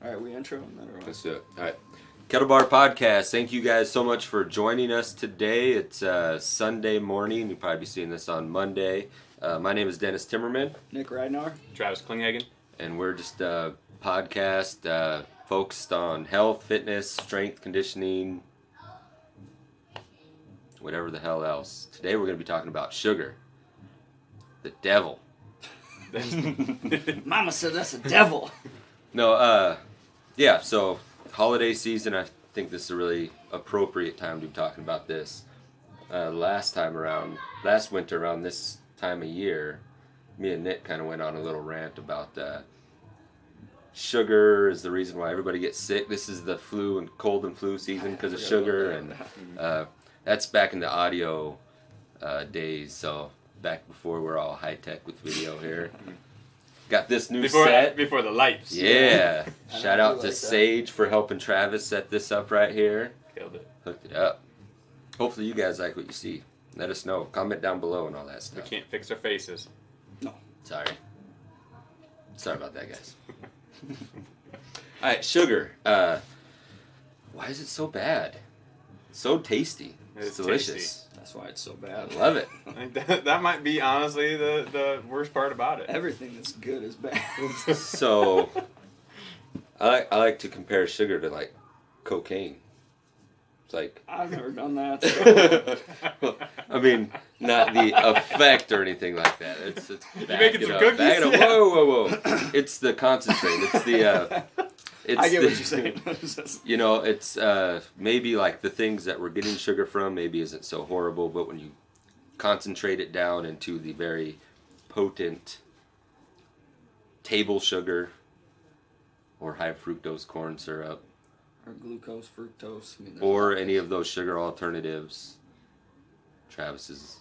All right, we intro and then Let's do it. All right. Kettle Bar Podcast. Thank you guys so much for joining us today. It's Sunday morning. You'll probably be seeing this on Monday. My name is Dennis Timmerman. Nick Ridenour. Travis Klinghagen. And we're just a podcast focused on health, fitness, strength, conditioning, whatever the hell else. Today we're going to be talking about sugar. The devil. Mama said that's a devil. No, yeah, so holiday season, I think this is a really appropriate time to be talking about this. Last winter around this time of year, me and Nick kind of went on a little rant about sugar is the reason why everybody gets sick. This is the flu and cold and flu season because of sugar, and that's back in the audio days, so back before we're all high-tech with video here. Got this new set. Before the lights. Yeah. Shout out to Sage for helping Travis set this up right here. Killed it. Hooked it up. Hopefully you guys like what you see. Let us know. Comment down below and all that We stuff. can't fix our faces. No. Sorry. Sorry about that, guys. Alright, sugar. Why is it so bad? So tasty. It's delicious. Tasty. That's why it's so bad. I love it. That might be honestly the worst part about it. Everything that's good is bad. So, I like to compare sugar to like cocaine. It's like I've never done that. So. I mean, not the effect or anything like that. It's making some cookies? Whoa. It's the concentrate. It's the I get what you're saying. You know, it's maybe like the things that we're getting sugar from maybe isn't so horrible, but when you concentrate it down into the very potent table sugar or high fructose corn syrup, or glucose, fructose. or any of those sugar alternatives. Travis is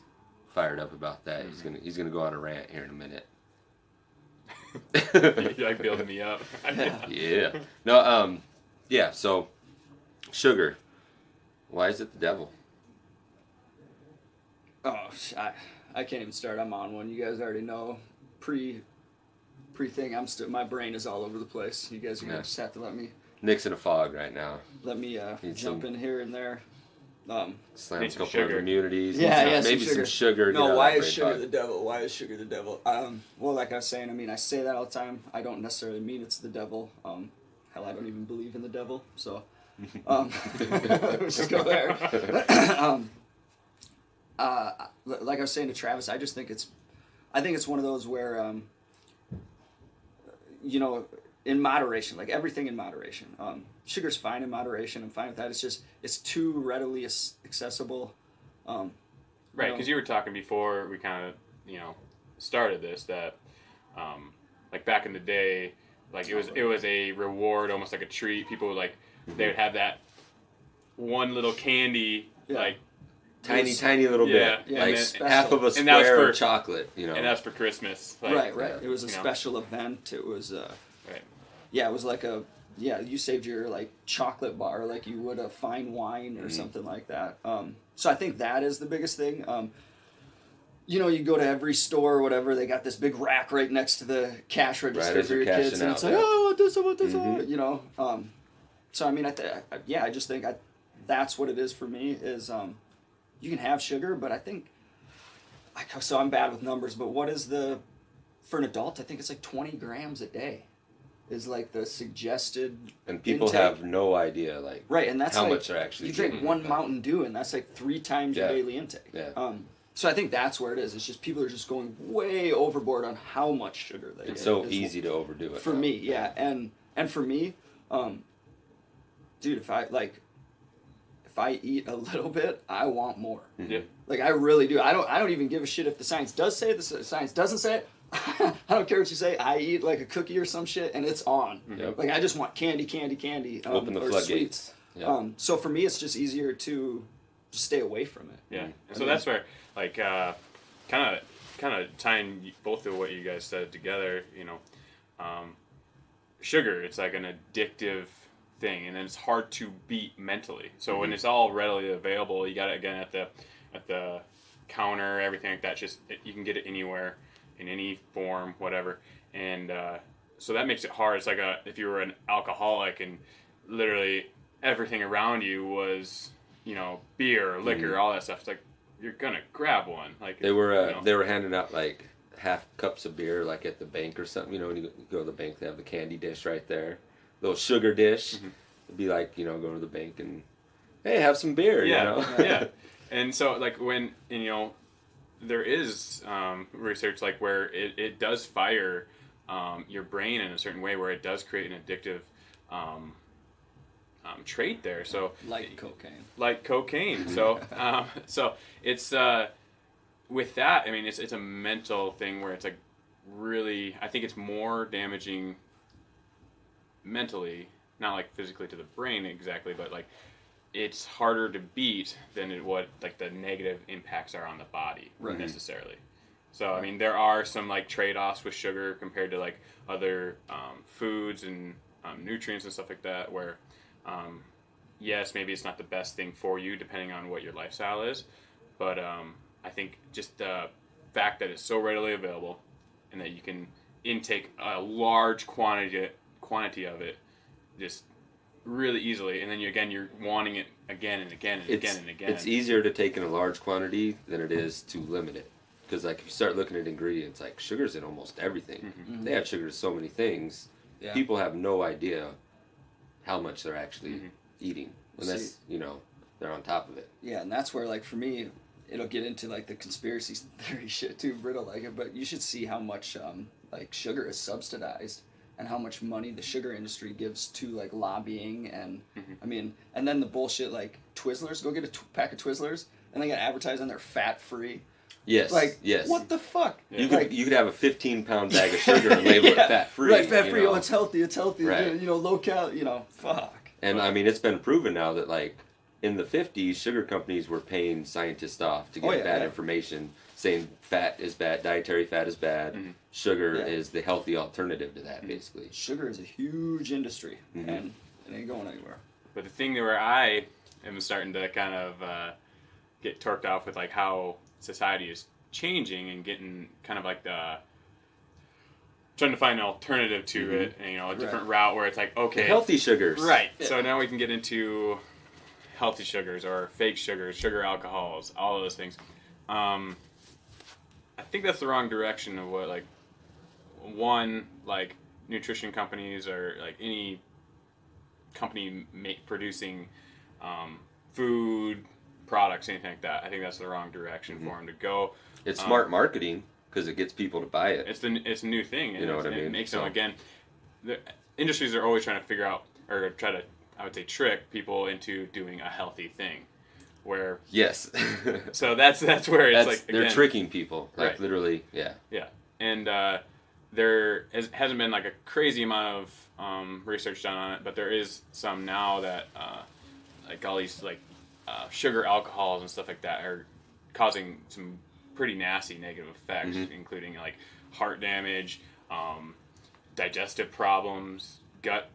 fired up about that. He's gonna go on a rant here in a minute. You're like building me up. Yeah. No. Yeah. So, sugar. Why is it the devil? Oh, I can't even start. I'm on one. You guys already know. Pre thing. My brain is all over the place. You guys are gonna just have to let me. Nick's in a fog right now. Let me jump in here and there. Slam a some couple sugar. of immunities. Yeah, maybe some sugar. No, why is sugar the devil? Why is sugar the devil? Well, like I was saying, I mean, I say that all the time. I don't necessarily mean it's the devil. Hell, I don't even believe in the devil. So, let's just go there. Like I was saying to Travis, I just think it's one of those where, you know, in moderation, like everything in moderation. Sugar's fine in moderation. I'm fine with that. It's too readily accessible. Right, because you were talking before we kind of, started this that, like back in the day, like it was a reward, almost like a treat. People would they would have that one little candy, like tiny little bit, yeah, like special. half of a square of chocolate, and that's for Christmas. Right. It was a special event. It was right. Yeah, it was like you saved your like chocolate bar like you would a fine wine or something like that. So I think that is the biggest thing. You know, you go to every store or whatever, they got this big rack right next to the cash register for your kids, and it's like, oh, I want this, you know. So I mean, I just think that's what it is for me. Is you can have sugar, but I think so. I'm bad with numbers, but what is for an adult? I think it's like 20 grams a day. Is like the suggested and people intake. Have no idea right, and that's how like, much they're actually you drink getting. one Mountain Dew and that's like 3 times your daily intake. So I think that's where it is. It's just people are just going way overboard on how much sugar they get. It's so easy to overdo it for now. me. And for me, dude, if I eat a little bit, I want more. Yeah. Like I really do. I don't even give a shit if the science does say it, the science doesn't say it. I don't care what you say. I eat like a cookie or some shit, and it's on. Yep. Like I just want candy. Open the or floodgates. Yep. So for me, it's just easier to just stay away from it. Yeah. And so that's where, like, kind of tying both of what you guys said together. Sugar. It's like an addictive thing, and then it's hard to beat mentally. So when it's all readily available, you got it again at the counter, everything like that. You can get it anywhere, in any form, whatever. And so that makes it hard. It's like if you were an alcoholic and literally everything around you was, beer, liquor, all that stuff. It's like you're gonna grab one. Like they were handing out like half cups of beer like at the bank or something. When you go to the bank, they have the candy dish right there, little sugar dish. It'd be like go to the bank and hey, have some beer. Yeah. And so like when there is research like where it does fire your brain in a certain way where it does create an addictive trait there. So like cocaine. So so it's with that. I mean, it's a mental thing where it's like really. I think it's more damaging mentally, not like physically to the brain exactly, but like it's harder to beat than what like the negative impacts are on the body necessarily. So I mean, there are some like trade-offs with sugar compared to like other foods and nutrients and stuff like that. Where yes, maybe it's not the best thing for you depending on what your lifestyle is, but I think just the fact that it's so readily available and that you can intake a large quantity of it just really easily, and then you're wanting it again and again and again and again. It's easier to take in a large quantity than it is to limit it. Because like if you start looking at ingredients, like sugar's in almost everything. They add sugar to so many things. Yeah. People have no idea how much they're actually eating. Unless, they're on top of it. Yeah, and that's where, like, for me, it'll get into, like, the conspiracy theory shit, too. Britt will like it, but you should see how much, sugar is subsidized and how much money the sugar industry gives to, like, lobbying and, I mean, and then the bullshit, like, Twizzlers, go get a pack of Twizzlers, and they got advertised on their fat-free. Yes. Like, yes. What the fuck? Yeah. You could have a 15-pound bag of sugar and label it fat-free. Right, fat-free, oh, it's healthy, right. Low cal, fuck. And, I mean, it's been proven now that, like, in the 50s, sugar companies were paying scientists off to get bad information, saying fat is bad, dietary fat is bad, sugar is the healthy alternative to that, basically. Sugar is a huge industry, and it ain't going anywhere. But the thing where I am starting to kind of get torqued off with, like, how society is changing and getting kind of like trying to find an alternative to it, and a different route where it's like, okay, the healthy sugars, right? Yeah. So now we can get into healthy sugars or fake sugars, sugar alcohols, all of those things. I think that's the wrong direction of what like nutrition companies or like any company producing food products, anything like that. I think that's the wrong direction for them to go. It's smart marketing because it gets people to buy it. It's a new thing. You know what I mean? It makes them, again, the industries are always trying to figure out or try to, I would say, trick people into doing a healthy thing. Where yes, so that's where it's like they're tricking people, like literally, yeah. And there hasn't been like a crazy amount of research done on it, but there is some now that like all these like sugar alcohols and stuff like that are causing some pretty nasty negative effects, including like heart damage, digestive problems, gut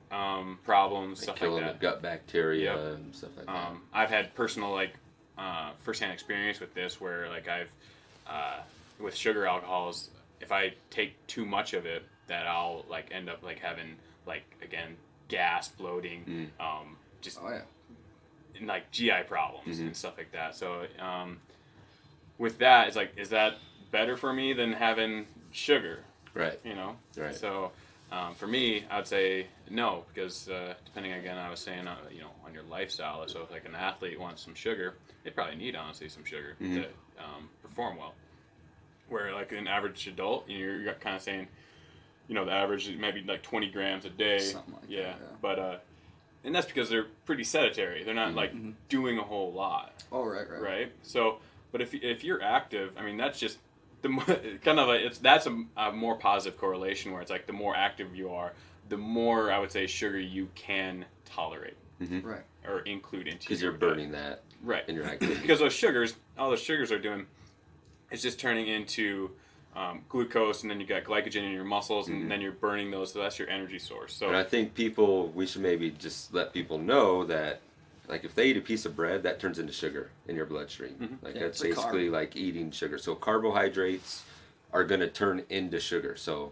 problems, stuff like that. Gut bacteria and stuff like that. I've had personal like firsthand experience with this, where like I've with sugar alcohols, if I take too much of it, that I'll like end up like having like again gas, bloating, just and, like GI problems and stuff like that. So with that, it's like, is that better for me than having sugar? Right. Right. So for me, I would say no, because depending again, I was saying on your lifestyle. So if like an athlete wants some sugar, they probably need honestly some sugar to perform well. Where like an average adult, you're kind of saying, the average is maybe like 20 grams a day. Something like that. Yeah. But and that's because they're pretty sedentary. They're not like doing a whole lot. Oh, right. Right. So, but if you're active, I mean, that's just kind of like that's a more positive correlation where it's like the more active you are, the more I would say sugar you can tolerate, right, or include into because you're burning that in your activity. Because all those sugars are doing, it's just turning into glucose, and then you got glycogen in your muscles, and then you're burning those, so that's your energy source. So, and I think we should maybe just let people know that, like, if they eat a piece of bread, that turns into sugar in your bloodstream. Like, that's basically like eating sugar. So carbohydrates are going to turn into sugar. So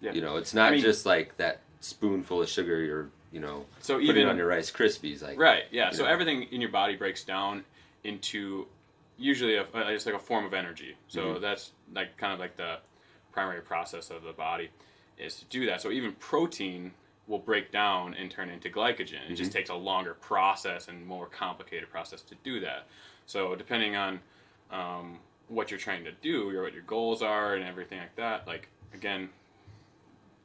Yeah. You know, it's not I mean, just like that spoonful of sugar you're, so putting even on your Rice Krispies. Like, right, yeah. So know. everything in your body breaks down into usually it's like a form of energy. So that's like kind of like the primary process of the body is to do that. So even protein will break down and turn into glycogen. It just takes a longer process and more complicated process to do that. So depending on what you're trying to do, what your goals are, and everything like that, like again,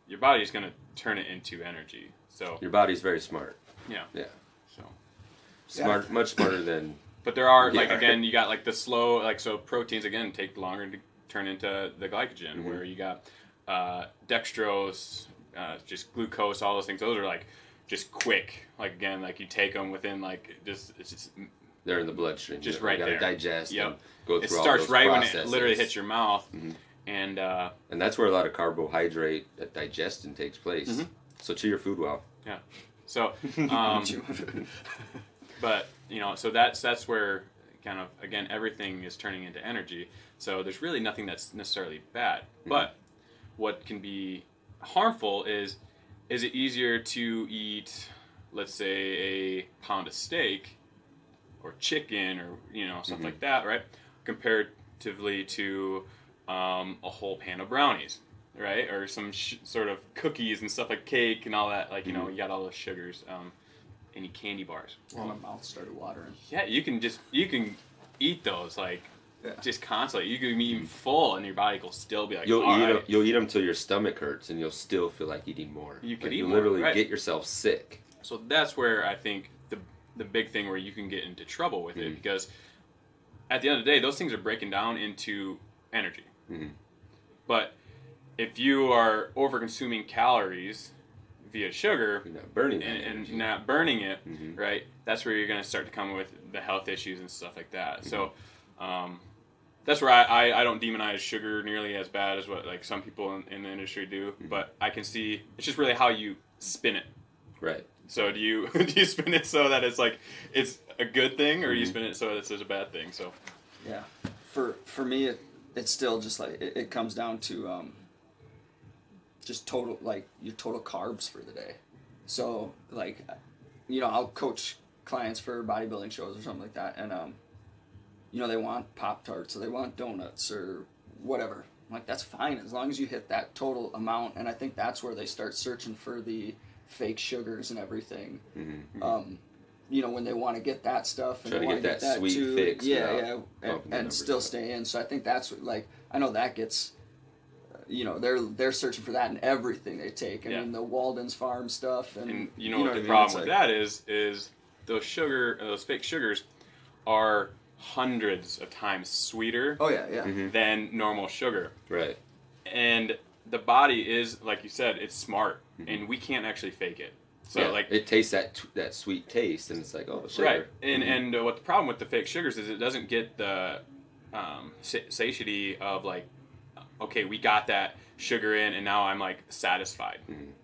your body is going to turn it into energy. So your body's very smart. yeah. So Smart, much smarter than. But there are like again, you got like the slow so proteins again take longer to turn into the glycogen. Where you got dextrose, just glucose, all those things. Those are like just quick. Like again, like you take them within like it's just They're in the bloodstream. just you right gotta there. digest. Yep. And go through It all starts those right processes. when it literally hits your mouth, and that's where a lot of carbohydrate digestion takes place. So chew your food well. yeah. So, but so that's where kind of again everything is turning into energy. So there's really nothing that's necessarily bad. But what can be harmful is it easier to eat, let's say, a pound of steak or chicken or something like that, right? Comparatively to a whole pan of brownies, right? Or some sort of cookies and stuff like cake and all that. Like you got all those sugars. Any candy bars? Well, my mouth started watering. Yeah, you can eat those like Yeah. just constantly. You can be even full, and your body will still be like. You'll eat them till your stomach hurts, and you'll still feel like eating more. You could like, eat you more, literally right. get yourself sick. So that's where I think the big thing where you can get into trouble with it, because at the end of the day, those things are breaking down into energy. But if you are over consuming calories via sugar, You're not burning that and energy. not burning it, right? That's where you're going to start to come with the health issues and stuff like that. So that's where I don't demonize sugar nearly as bad as what like some people in the industry do. But I can see it's just really how you spin it. Right. So do you spin it so that it's like it's a good thing, or do you spin it so that it's a bad thing? So Yeah, for me, it's still just like it comes down to just total like your total carbs for the day. So like, I'll coach clients for bodybuilding shows or something like that, and they want Pop-Tarts or they want donuts or whatever. I'm like, that's fine as long as you hit that total amount. And I think that's where they start searching for the fake sugars and everything. When they want to get that stuff and Try they to want to get get that that sweet too, fix yeah, without bumping the and numbers still up. stay in. So I think that's what, like, I know that gets, they're searching for that in everything they take. I mean, the Walden's Farm stuff, and what the problem with that is those fake sugars are hundreds of times sweeter Oh yeah. than normal sugar. Right. And the body is, like you said, it's smart, and we can't actually fake it. So Yeah, like it tastes that sweet taste, and it's like, oh, sugar. right, and what the problem with the fake sugars is it doesn't get the satiety of like, okay, we got that sugar in, and now I'm like satisfied.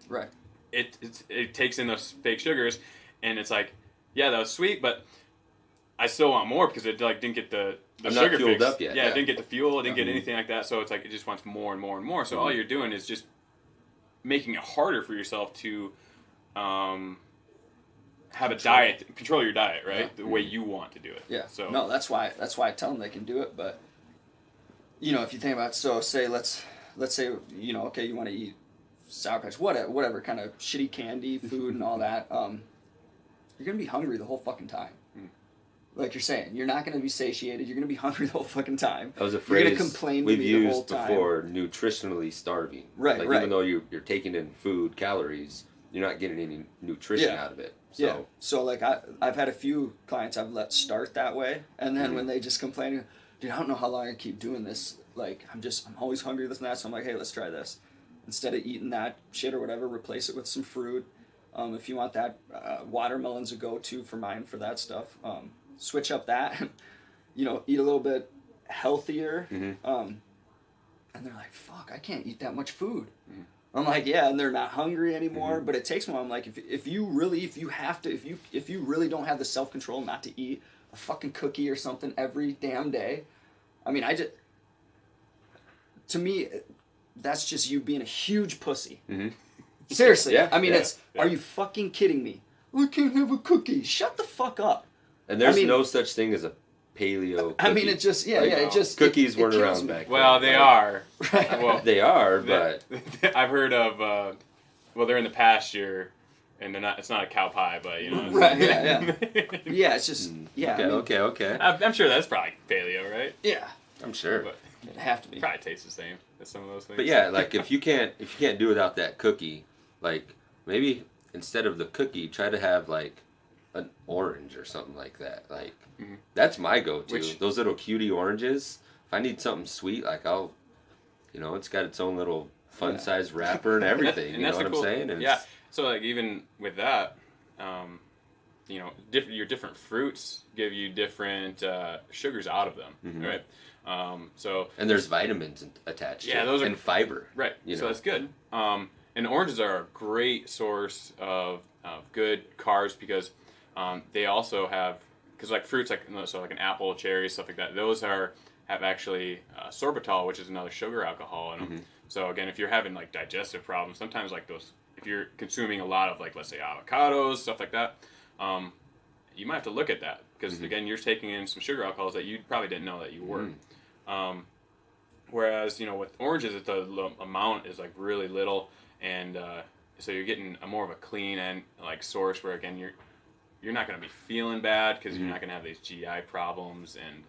Right. It takes in those fake sugars, and it's like, yeah, that was sweet, but I still want more because it like didn't get the I'm sugar not fueled fix. up yet. Yeah, Yeah. it didn't get the fuel, it didn't get anything like that. So it's like it just wants more and more and more. So all you're doing is just making it harder for yourself to have a diet, control your diet, right? The way you want to do it. Yeah. So No, that's why I tell them they can do it. But if you think about it, so say let's say okay, you want to eat Sour Patch, whatever kind of shitty candy food and all that. You're gonna be hungry the whole fucking time. Like you're saying, you're not gonna be satiated. You're gonna be hungry the whole fucking time. That was a You're phrase gonna complain to we've me the whole used time. before, nutritionally starving. Right, like, right. Even though you're taking in food, calories, you're not getting any nutrition out of it. So. Yeah. So like I've had a few clients I've let start that way, and then when they just complain, dude, I don't know how long I can keep doing this. Like I'm always hungry, this and that. So I'm like, hey, let's try this. Instead of eating that shit or whatever, replace it with some fruit. If you want that, watermelon's a go-to for mine for that stuff. Switch up that, eat a little bit healthier. And they're like, fuck, I can't eat that much food. I'm like, yeah, and they're not hungry anymore. But it takes me. I'm like, if you really don't have the self-control not to eat a fucking cookie or something every damn day, I mean, to me, that's just you being a huge pussy. Mm-hmm. Seriously. Yeah, I mean, yeah, are you fucking kidding me? I can't have a cookie. Shut the fuck up. And there's I mean, no such thing as a paleo cookie. I mean, it just, Like, it just... cookies it weren't kills around me. back then. Well, they are. Well, they are, but... I've heard of, well, they're in the pasture, and they're not, it's not a cow pie, but, you know. Right, yeah. Yeah, it's just, yeah. Okay. I'm sure that's probably paleo, right? Yeah. I'm sure. But It'd have to be. probably tastes the same as some of those things. But yeah, like if you can't do without that cookie, like maybe instead of the cookie, try to have like an orange or something like that. Like that's my go-to. Those little cutie oranges. If I need something sweet, like I'll, it's got its own little fun-sized wrapper and everything. And you know that's what I'm saying? And yeah. So like even with that, your different fruits give you different sugars out of them, right? And there's vitamins attached. Yeah, to those it, are and fiber. Right. You So know. that's good. And oranges are a great source of good carbs because they also have, because like fruits like an apple, cherry, stuff like that. Those have actually sorbitol, which is another sugar alcohol in them. So again, if you're having like digestive problems, sometimes like those, if you're consuming a lot of like let's say avocados, stuff like that, you might have to look at that because again, you're taking in some sugar alcohols that you probably didn't know that you were. Whereas with oranges, the amount is like really little, and so you're getting more of a clean and like source where again you're not going to be feeling bad because you're not going to have these GI problems and.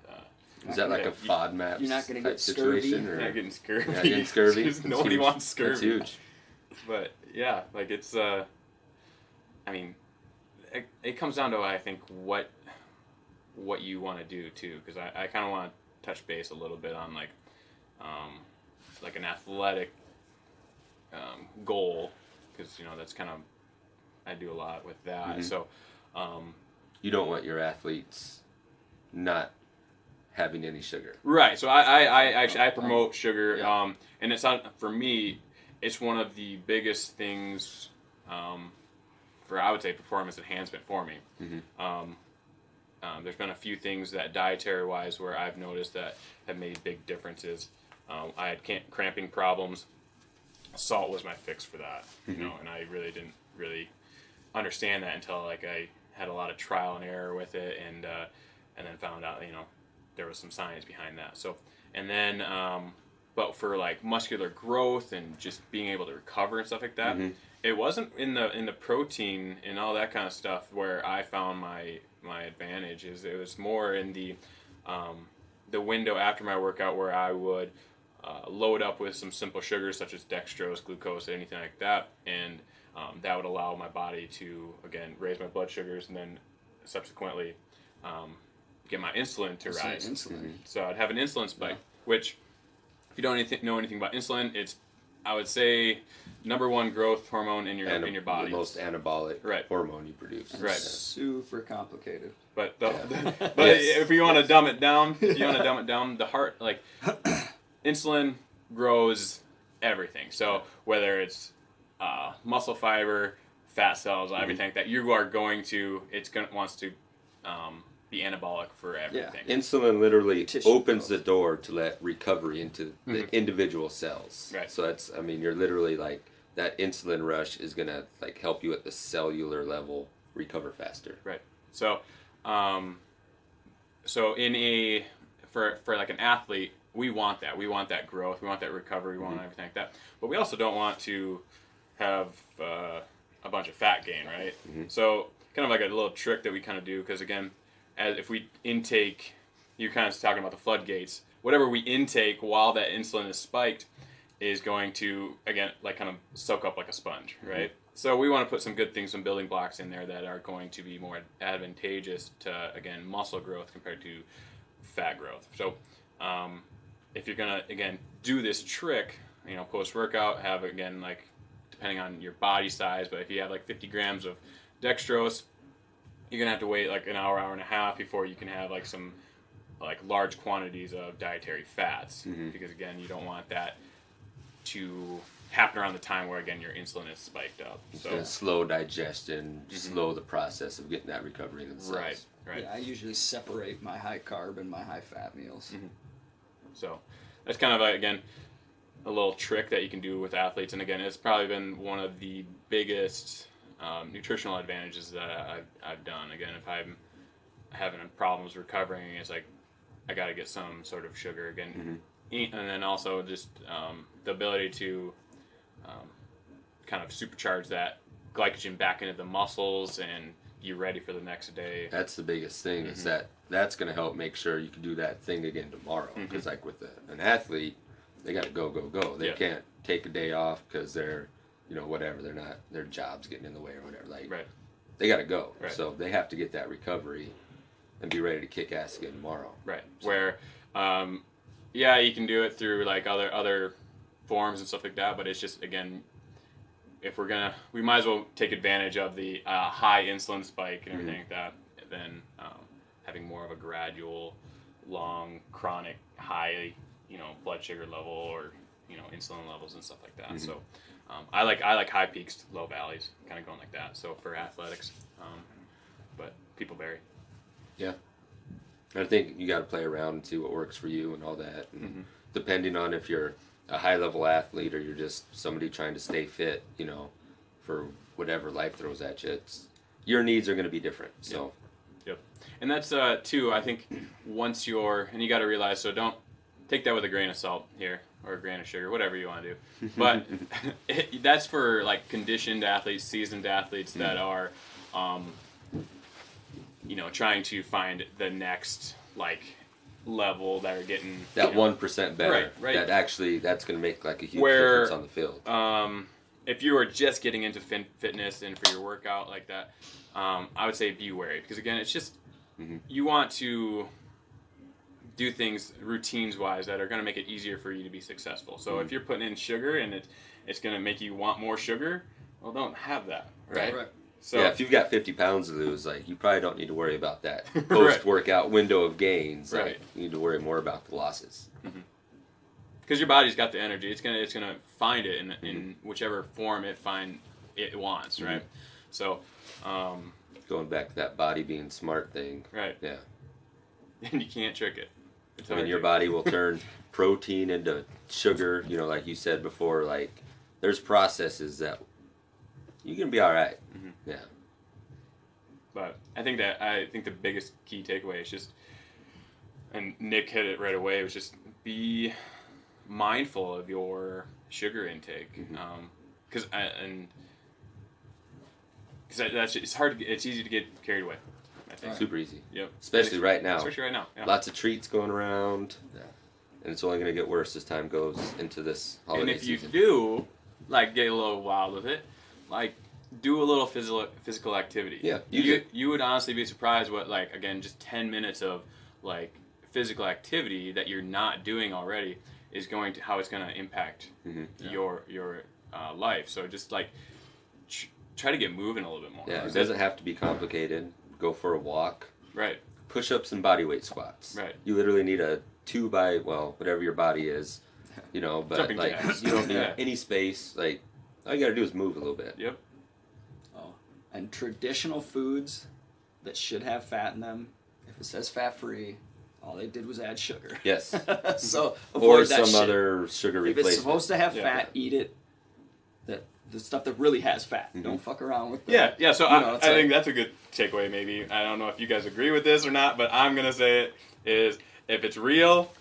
Is that like a FODMAP? You're not going to get situation, scurvy. or You're not getting scurvy. You're not getting scurvy. Because nobody wants scurvy. That's huge. But yeah, like it's I mean, it comes down to I think what you want to do too, because I kind of want to touch base a little bit on like an athletic goal, because that's kind of I do a lot with that. So You don't want your athletes not having any sugar. Right. So I actually promote sugar, and it's not for me. It's one of the biggest things for I would say performance enhancement for me. There's been a few things that dietary wise where I've noticed that have made big differences. I had cramping problems. Salt was my fix for that, and I really didn't understand that until like I had a lot of trial and error with it, and then found out there was some science behind that. So, and then, but for like muscular growth and just being able to recover and stuff like that, it wasn't in the protein and all that kind of stuff where I found my advantage. It was more in the window after my workout where I would load up with some simple sugars such as dextrose, glucose, anything like that, and that would allow my body to again raise my blood sugars and then subsequently get my insulin to rise. So I'd have an insulin spike, which if you don't know anything about insulin, it's I would say #1 growth hormone in your body. The most anabolic hormone you produce. Right. Super complicated. But if you want to dumb it down, the heart like insulin grows everything. So whether it's muscle fiber, fat cells, everything like that, you are going to wants to be anabolic for everything. Yeah. Insulin literally opens growth. the door to let recovery into the individual cells. Right. So that's, you're literally like, that insulin rush is going to like help you at the cellular level recover faster. Right. So, for like an athlete, we want that. We want that growth. We want that recovery. We want everything like that. But we also don't want to have a bunch of fat gain, right? So, kind of like a little trick that we kind of do, because again, if we intake, you're kind of talking about the floodgates, whatever we intake while that insulin is spiked is going to, again, like kind of soak up like a sponge, right? So we want to put some good things, some building blocks in there that are going to be more advantageous to, again, muscle growth compared to fat growth. So if you're going to, again, do this trick, post-workout, have, again, like, depending on your body size, but if you have like 50 grams of dextrose, you're gonna have to wait like an hour and a half before you can have like some like large quantities of dietary fats, because again, you don't want that to happen around the time where again your insulin is spiked up. So slow digestion, slow the process of getting that recovery in the cells. Right. Yeah, I usually separate my high carb and my high fat meals. So that's kind of again a little trick that you can do with athletes, and again, it's probably been one of the biggest nutritional advantages that I've done. Again, if I'm having problems recovering, it's like I got to get some sort of sugar again, and then also just the ability to kind of supercharge that glycogen back into the muscles and you ready for the next day. That's the biggest thing is that's going to help make sure you can do that thing again tomorrow. Because like with an athlete, they got to go. They can't take a day off because they're, whatever, they're not, their job's getting in the way or whatever. Like, they got to go. Right. So they have to get that recovery and be ready to kick ass again tomorrow. Right. So. Where, you can do it through like other forms and stuff like that, but it's just, again, if we might as well take advantage of the high insulin spike and everything like that, than having more of a gradual, long, chronic, high, blood sugar level or, insulin levels and stuff like that. So I like high peaks, low valleys, kind of going like that. So for athletics, but people vary. Yeah. I think you got to play around and see what works for you and all that. And depending on if you're a high-level athlete or you're just somebody trying to stay fit, for whatever life throws at you, your needs are going to be different. So, yep. And that's too. I think once and you got to realize. So don't take that with a grain of salt here or a grain of sugar, whatever you want to do. But that's for like conditioned athletes, seasoned athletes that are, trying to find the next level that are getting that 1% better. Right. That's going to make like a huge difference on the field. If you are just getting into fitness and for your workout like that, I would say be wary because again, it's just you want to do things routines wise that are going to make it easier for you to be successful. So if you're putting in sugar and it's going to make you want more sugar, well, don't have that, right? So if you've got 50 pounds to lose, you probably don't need to worry about that post-workout window of gains. You need to worry more about the losses. Because your body's got the energy, it's gonna find it in whichever form it wants, right? So, going back to that body being smart thing, right? Yeah, and you can't trick it. Your body will turn protein into sugar. Like you said before, there's processes that you're gonna be all right. Yeah. But I think the biggest key takeaway is just, and Nick hit it right away, was just be mindful of your sugar intake, because it's hard. It's easy to get carried away. I think. Super easy. Yep. Especially right now. Yeah. Lots of treats going around. Yeah. And it's only going to get worse as time goes into this holiday season. And if you do, get a little wild with it, do a little physical activity. Yeah. You would honestly be surprised what again just 10 minutes of physical activity that you're not doing already is how it's going to impact your life. So just try to get moving a little bit more. Yeah, it doesn't have to be complicated. Go for a walk. Right. Push-ups and bodyweight squats. Right. You literally need a 2 by whatever your body is, but jumping jacks. You don't need any space. All you got to do is move a little bit. Yep. Oh, and traditional foods that should have fat in them, if it says fat-free, all they did was add sugar. Yes. So or avoid that some shit. other sugar replacement. If it's supposed to have fat, eat it. The stuff that really has fat. Don't fuck around with that. Yeah. So I think that's a good takeaway. Maybe I don't know if you guys agree with this or not, but I'm gonna say it is if it's real,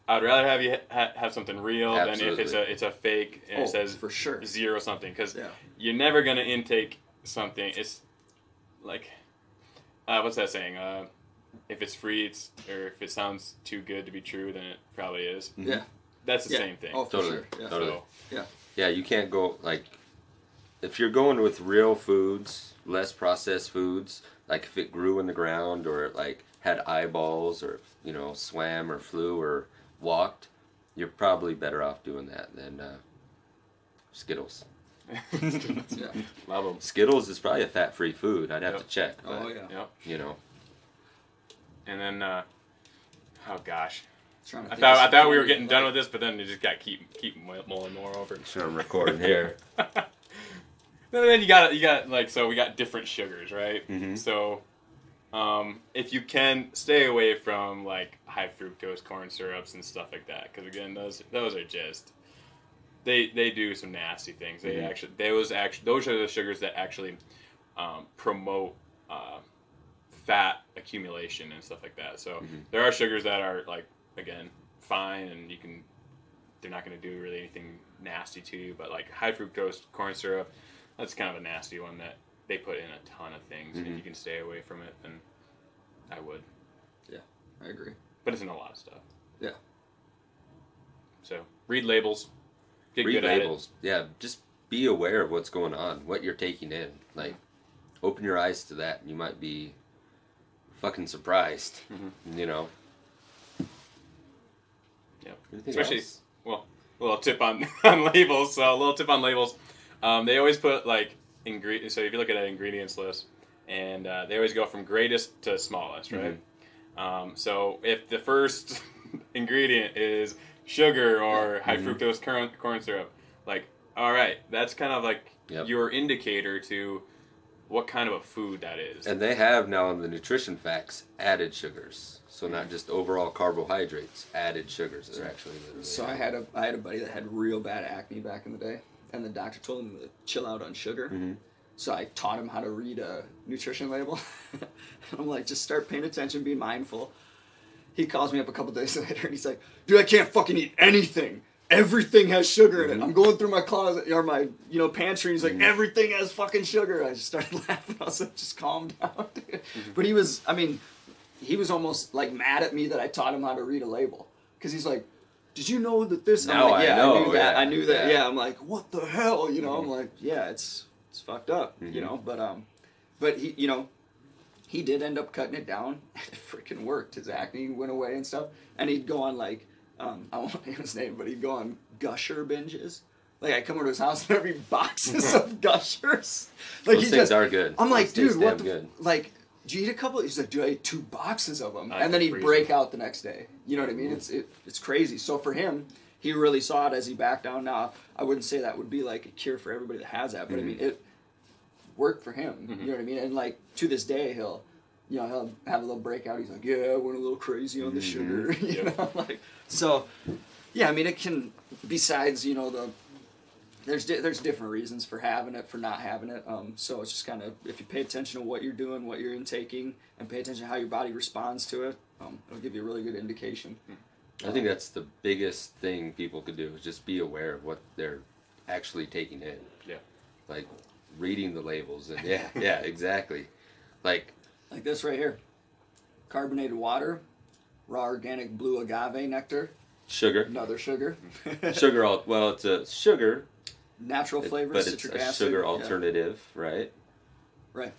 I'd rather have you have something real than if it's a fake and it says for sure 0 something because you're never gonna intake something. It's what's that saying? If it's free, or if it sounds too good to be true, then it probably is. Yeah. That's the same thing. Oh, for Totally. sure. Yeah. Totally. So, yeah, you can't go if you're going with real foods, less processed foods, if it grew in the ground or it had eyeballs or swam or flew or walked, you're probably better off doing that than Skittles. Yeah. Love them. Skittles is probably a fat-free food. I'd have to check. But, oh yeah. Yep. And then, oh gosh, I thought we were getting done with this, but then you just got to keep mulling more over. Sure, I'm recording here. And then you got so we got different sugars, right? So, if you can stay away from high fructose corn syrups and stuff like that, because again, those are just they do some nasty things. They those are the sugars that actually promote fat accumulation and stuff like that. So there are sugars that are like, again, fine, and they're not going to do really anything nasty to you. But like high fructose corn syrup, that's kind of a nasty one that they put in a ton of things. And if you can stay away from it, then I would. Yeah, I agree. But it's in a lot of stuff. Yeah. So read labels. Get Read good labels. at it. Yeah, just be aware of what's going on, what you're taking in. Like, open your eyes to that, and you might be fucking surprised. You know. Yeah. Anything Especially, else? well, a little tip on labels. So a little tip on labels. They always put like ingredients. So if you look at an ingredients list, and they always go from greatest to smallest, right? So if the first ingredient is sugar or high fructose corn syrup, like, all right, that's kind of like your indicator to what kind of a food that is. And they have now in the nutrition facts added sugars. So not just overall carbohydrates, added sugars are actually literally. So I had a buddy that had real bad acne back in the day, and the doctor told him to chill out on sugar. So I taught him how to read a nutrition label. I'm like, just start paying attention, be mindful. He calls me up a couple days later, and he's like, dude, I can't fucking eat anything. Everything has sugar in it. I'm going through my closet or my pantry. And he's like, everything has fucking sugar. I just started laughing. I was like, just calm down, dude. But he was almost like mad at me that I taught him how to read a label, because he's like, did you know that this? I'm like, yeah, I knew that. I knew that. Yeah, I'm like, what the hell? I'm like, yeah, it's fucked up. But he did end up cutting it down. It freaking worked. His acne went away and stuff. And he'd go on like, I won't name his name, but he'd go on Gusher binges. Like, I come over to his house and there'd be boxes of Gushers. Like, those things are good. I'm like, those dude, what the good. like? Do you eat a couple? He's like, dude, I ate 2 boxes of them, I and then he'd freeze break them. out the next day. You know what I mean? It's crazy. So for him, he really saw it as he backed down. Now, I wouldn't say that would be like a cure for everybody that has that, but I mean, it worked for him. You know what I mean? And like to this day, he'll have a little breakout. He's like, yeah, I went a little crazy on the sugar. You know, like, so. Yeah, I mean, it can. Besides, there's different reasons for having it, for not having it. So it's just kind of, if you pay attention to what you're doing, what you're intaking, and pay attention to how your body responds to it, it'll give you a really good indication. I think that's the biggest thing people could do, is just be aware of what they're actually taking in. Yeah. Like reading the labels and yeah, exactly. Like this right here, carbonated water, raw organic blue agave nectar. Sugar. Another sugar. It's a sugar. Natural flavors, but it's citric a acid. sugar alternative, right? Right.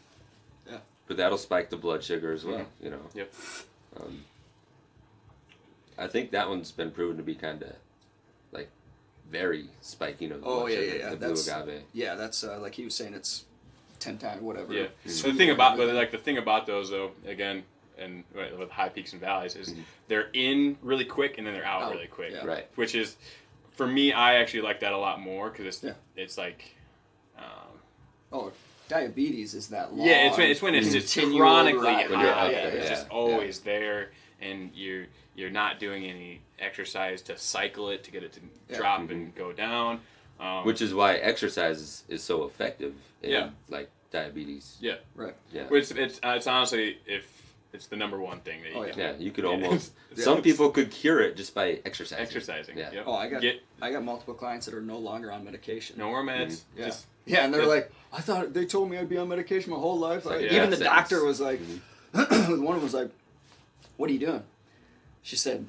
Yeah. But that'll spike the blood sugar as well, Yep. I think that one's been proven to be kind of, like, very spiking of the Oh, blood yeah, sugar, yeah. the blue agave. Yeah, that's like he was saying, it's 10 times whatever. Yeah. So the thing about those though, again, and with high peaks and valleys, is they're in really quick and then they're out really quick. Yeah. Right. Which is, for me, I actually like that a lot more, because it's like. Diabetes is that long. Yeah, it's when it's just continual chronically rise. high. When you're up Yeah, there, it's yeah. just always there, and you're not doing any exercise to cycle it, to get it to drop and go down. Which is why exercise is so effective in, like, diabetes. Yeah. Right. Yeah. Which it's honestly, if it's the number one thing that you can Yeah, you could almost. Yeah. Some people could cure it just by exercising. exercising. Yeah. Yep. Oh, I got multiple clients that are no longer on medication. No more meds. Yeah. Just Yeah, and they're like, I thought they told me I'd be on medication my whole life. Like, yeah, even the sense. doctor was like, one of them was like, what are you doing? She said,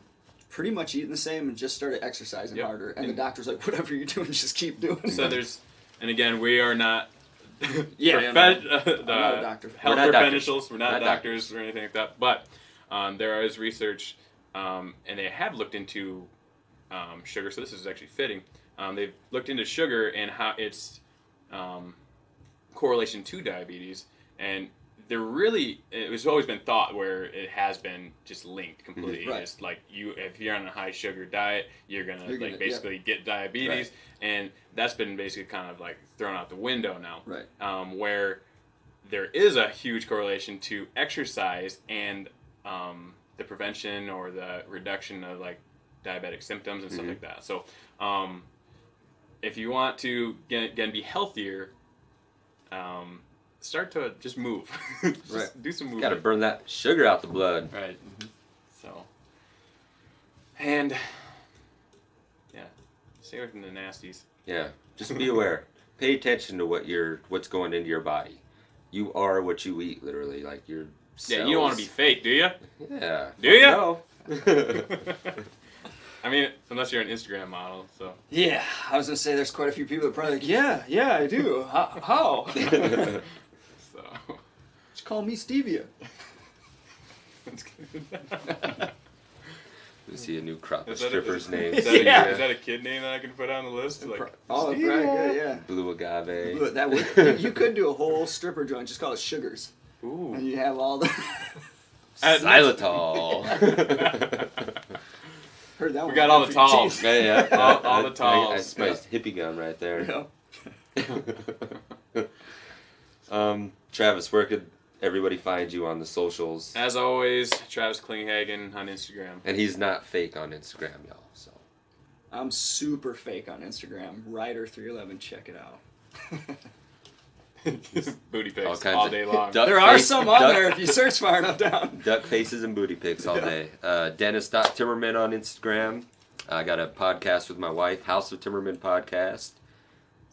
pretty much eating the same and just started exercising harder. And the doctor's like, whatever you're doing, just keep doing it. so and again, we are not. I'm not a doctor. Health We're not professionals. We're not Not doctors or anything like that. But there is research, and they have looked into sugar. So this is actually fitting. They've looked into sugar and how its correlation to diabetes, and it was always been thought where it has been just linked completely. Right. Just like if you're on a high sugar diet, you're gonna basically get diabetes, Right. and that's been basically kind of like thrown out the window now. Right. Where there is a huge correlation to exercise and the prevention or the reduction of like diabetic symptoms and stuff like that. So if you want to again be healthier, start to just move. Just Right. do some movement. Got to burn that sugar out the blood. Right. So. And. Yeah. Stay away from the nasties. Yeah, just be aware. Pay attention to what's going into your body. You are what you eat, literally. Like your cells. Yeah, you don't want to be fake, do you? Yeah. Do ya? No. I mean, unless you're an Instagram model, so. Yeah, I was gonna say there's quite a few people that are probably like, yeah, I do. How? So. Just call me Stevia. That's good. We see a new crop of Is that a- strippers' names. Is that, Yeah. is that a kid name that I can put on the list? Like, Oh, Stevia. right, yeah. Blue agave. Look, that would, you could do a whole stripper joint, just call it Sugars. Ooh. And you have all the. Xylitol. Heard that We one. got all the talls. Yeah. All the talls. That's my hippie gum right there. Yeah. Travis, where could everybody find you on the socials? As always, Travis Klinghagen on Instagram. And he's not fake on Instagram, y'all. So I'm super fake on Instagram. Ryder311, check it out. Booty all pics kinds all of day long. duck There are face- some on duck- there if you search far enough down. Duck faces and booty pics all day. Dennis.Timmerman on Instagram. I got a podcast with my wife, House of Timmerman Podcast.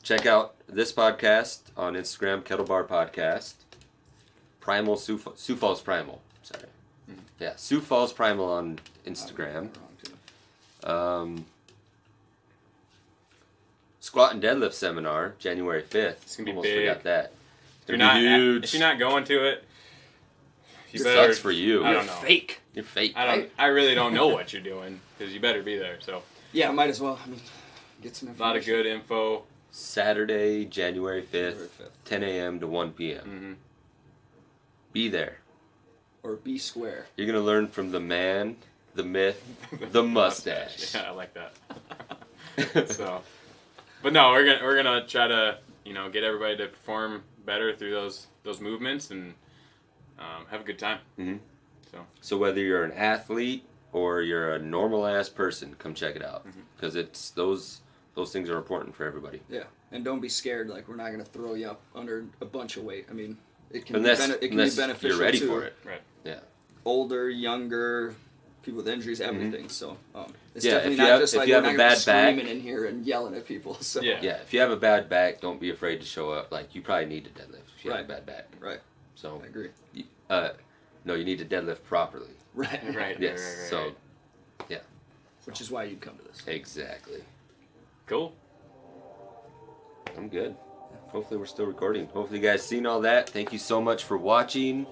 Check out this podcast on Instagram, Kettle Bar Podcast. Primal, Sioux Falls Primal. Sorry. Yeah, Sioux Falls Primal on Instagram. Squat and deadlift seminar, January 5th. It's gonna be Almost big. forgot that. If It's you're gonna be huge. if you're not going to it, you It better. sucks for you. I You're don't know. fake. You're fake. I really don't know what you're doing because you better be there. So Yeah, might as well. I mean, get some a information. lot of good info. Saturday, January 5th, January 5th. 10 a.m. to 1 p.m. Mm-hmm. Be there. Or be square. You're going to learn from the man, the myth, the mustache. Yeah, I like that. So, but no, we're gonna try to get everybody to perform better through those movements and have a good time. Mhm. So whether you're an athlete or you're a normal ass person, come check it out because it's those things are important for everybody. Yeah, and don't be scared. Like, we're not going to throw you up under a bunch of weight. I mean, it can Unless, be unless beneficial you're ready too. for it. right. Yeah. Older, younger, people with injuries, everything. So it's Yeah, definitely if you not have- just if like you we're have not a going to be bad back- screaming in here and yelling at people. So Yeah. Yeah, if you have a bad back, don't be afraid to show up. Like, you probably need to deadlift if you have Right. a bad back. Right. So, I agree. no, you need to deadlift properly. Right. Right. Yes. Right. So, Which is why you'd come to this. exactly. Cool. I'm good. Hopefully we're still recording. Hopefully you guys seen all that. Thank you so much for watching.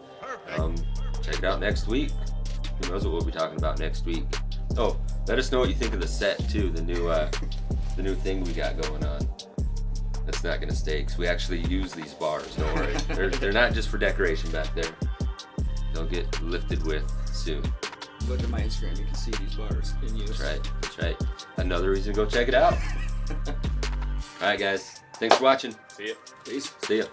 Check it out next week. Who knows what we'll be talking about next week. Oh, let us know what you think of the set too, the new thing we got going on. That's not gonna stay because we actually use these bars, don't worry. they're not just for decoration back there. They'll get lifted with soon. Look at my Instagram. You can see these bars in use. That's right. Another reason to go check it out. Alright guys. Thanks for watching. See ya. Peace. See ya.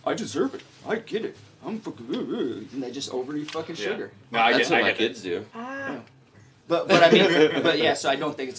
I deserve it. I get it. I'm fucking. And they just overeat fucking Yeah. sugar. No, I That's get what my it. kids do. But I mean, but yeah. So I don't think it's